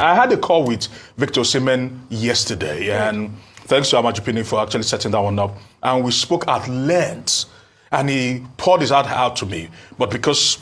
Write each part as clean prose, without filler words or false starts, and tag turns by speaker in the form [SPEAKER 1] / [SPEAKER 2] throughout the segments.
[SPEAKER 1] I had a call with Victor Osimhen yesterday, and thanks to Amajipini for actually setting that one up. And we spoke at length, and he poured his heart out to me. But because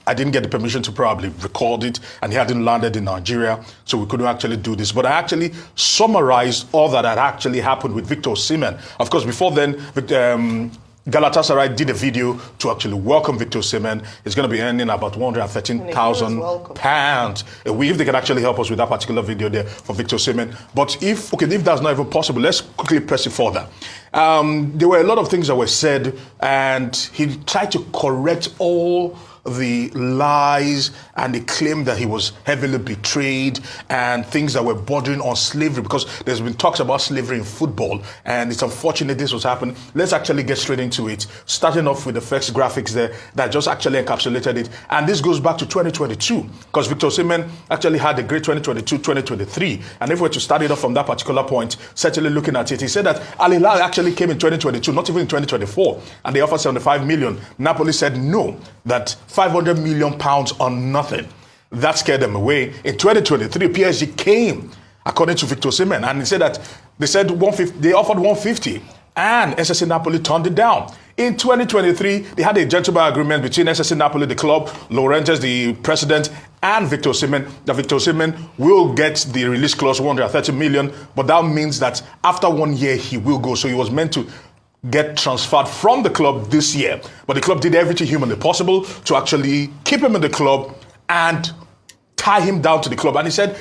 [SPEAKER 1] I didn't get the permission to probably record it, and he hadn't landed in Nigeria, so we couldn't actually do this. But I actually summarized all that had actually happened with Victor Osimhen. Of course, before then, Galatasaray did a video to actually welcome Victor Osimhen. He's going to be earning about £113,000 a week. If they can actually help us with that particular video there for Victor Osimhen. But if that's not even possible, let's quickly press it further. There were a lot of things that were said, and he tried to correct all the lies and the claim that he was heavily betrayed and things that were bordering on slavery, because there's been talks about slavery in football, and it's unfortunate this was happening. Let's actually get straight into it, starting off with the first graphics there that just actually encapsulated it. And this goes back to 2022, because Victor Osimhen actually had a great 2022-2023. And if we were to start it off from that particular point, certainly looking at it, he said that Al Hilal actually came in 2022, not even in 2024, and they offered 75 million. Napoli said no, that 500 million pounds on nothing. That scared them away. In 2023, PSG came, according to Victor Osimhen, and he said that they offered 150, and SSC Napoli turned it down. In 2023, they had a gentleman agreement between SSC Napoli, the club, Laurentiis, the president, and Victor Osimhen, that Victor Osimhen will get the release clause, 130 million, but that means that after 1 year, he will go. So he was meant to get transferred from the club this year. But the club did everything humanly possible to actually keep him in the club and tie him down to the club. And he said,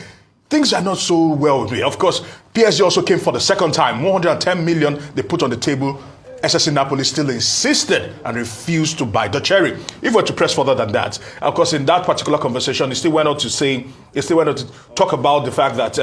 [SPEAKER 1] things are not so well with me. Of course, PSG also came for the second time. 110 million they put on the table. SSC Napoli still insisted and refused to buy the cherry. If we were to press further than that, of course, in that particular conversation, he still went on to talk about the fact that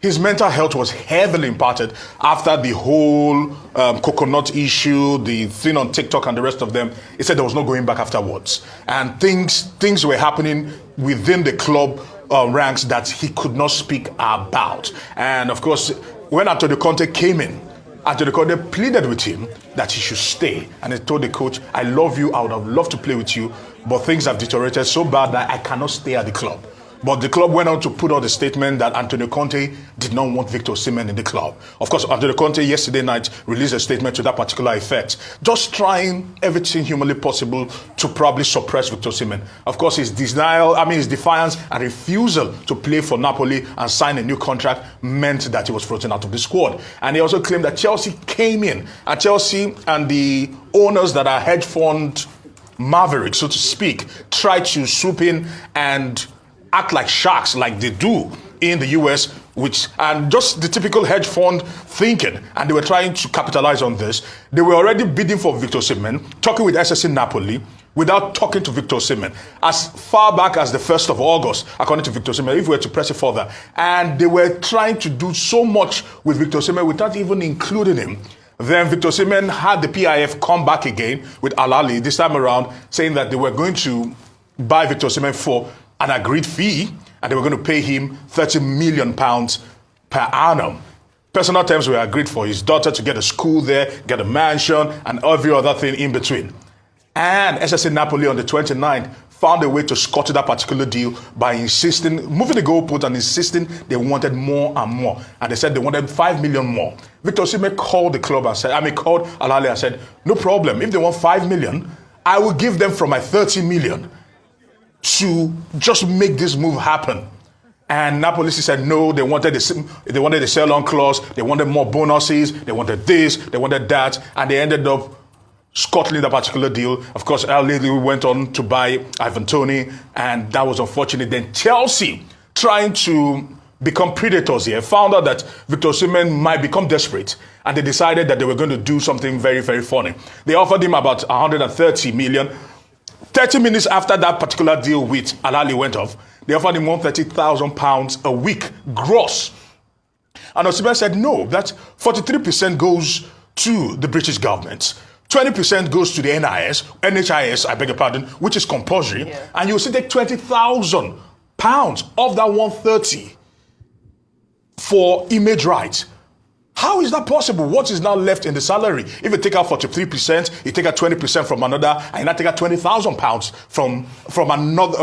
[SPEAKER 1] his mental health was heavily impacted after the whole coconut issue, the thing on TikTok and the rest of them. He said there was no going back afterwards. And things were happening within the club ranks that he could not speak about. And of course, when Antonio Conte came in, Antonio Conte pleaded with him that he should stay. And he told the coach, I love you, I would have loved to play with you, but things have deteriorated so bad that I cannot stay at the club. But the club went on to put out a statement that Antonio Conte did not want Victor Osimhen in the club. Of course, Antonio Conte yesterday night released a statement to that particular effect, just trying everything humanly possible to probably suppress Victor Osimhen. Of course, his defiance and refusal to play for Napoli and sign a new contract meant that he was frozen out of the squad. And he also claimed that Chelsea came in, and Chelsea and the owners that are hedge fund mavericks, so to speak, tried to swoop in and act like sharks like they do in the US, and just the typical hedge fund thinking, and they were trying to capitalize on this. They were already bidding for Victor Osimhen, talking with SSC Napoli, without talking to Victor Osimhen, as far back as the 1st of August, according to Victor Osimhen, if we were to press it further. And they were trying to do so much with Victor Osimhen without even including him. Then Victor Osimhen had the PIF come back again with Al Ahly, this time around, saying that they were going to buy Victor Osimhen for an agreed fee, and they were going to pay him £30 million per annum. Personal terms were agreed for his daughter to get a school there, get a mansion, and every other thing in between. And SSC Napoli on the 29th found a way to scuttle that particular deal by moving the goalpost and insisting they wanted more and more. And they said they wanted 5 million more. Victor Osimhen called the club and called Al Ahly and said, no problem, if they want 5 million, I will give them from my 30 million. To just make this move happen. And Napoli said no, they wanted a sell-on clause, they wanted more bonuses, they wanted this, they wanted that, and they ended up scuttling that particular deal. Of course, Al Ahly went on to buy Ivan Toney, and that was unfortunate. Then Chelsea, trying to become predators here, found out that Victor Osimhen might become desperate, and they decided that they were going to do something very, very funny. They offered him about 130 million. 30 minutes after that particular deal with Al Ahly went off, they offered him £130,000 a week gross. And Osimhen said no, that 43% goes to the British government. 20% goes to the NHIS, I beg your pardon, which is compulsory. Yeah. And you will still take £20,000 of that 130 for image rights. How is that possible? What is now left in the salary? If you take out 43%, you take out 20% from another, and you now take out £20,000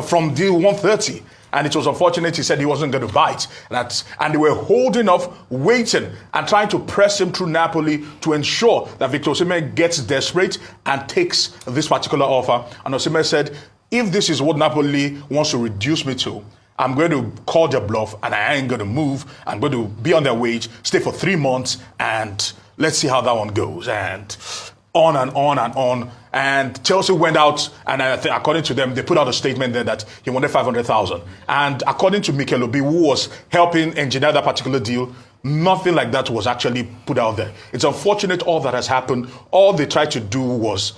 [SPEAKER 1] from deal 130. And it was unfortunate. He said he wasn't going to bite. And they were holding off, waiting, and trying to press him through Napoli to ensure that Victor Osimhen gets desperate and takes this particular offer. And Osimhen said, if this is what Napoli wants to reduce me to, I'm going to call their bluff and I ain't going to move. I'm going to be on their wage, stay for 3 months, and let's see how that one goes. And on and on and on. And Chelsea went out, and according to them, they put out a statement there that he wanted 500,000. And according to Mikel Obi, who was helping engineer that particular deal, nothing like that was actually put out there. It's unfortunate all that has happened. All they tried to do was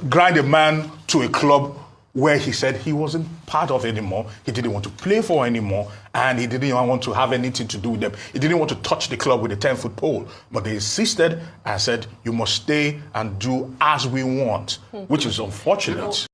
[SPEAKER 1] grind a man to a club where he said he wasn't part of anymore, he didn't want to play for anymore, and he didn't even want to have anything to do with them. He didn't want to touch the club with a 10-foot pole, but they insisted and said, you must stay and do as we want, which is unfortunate.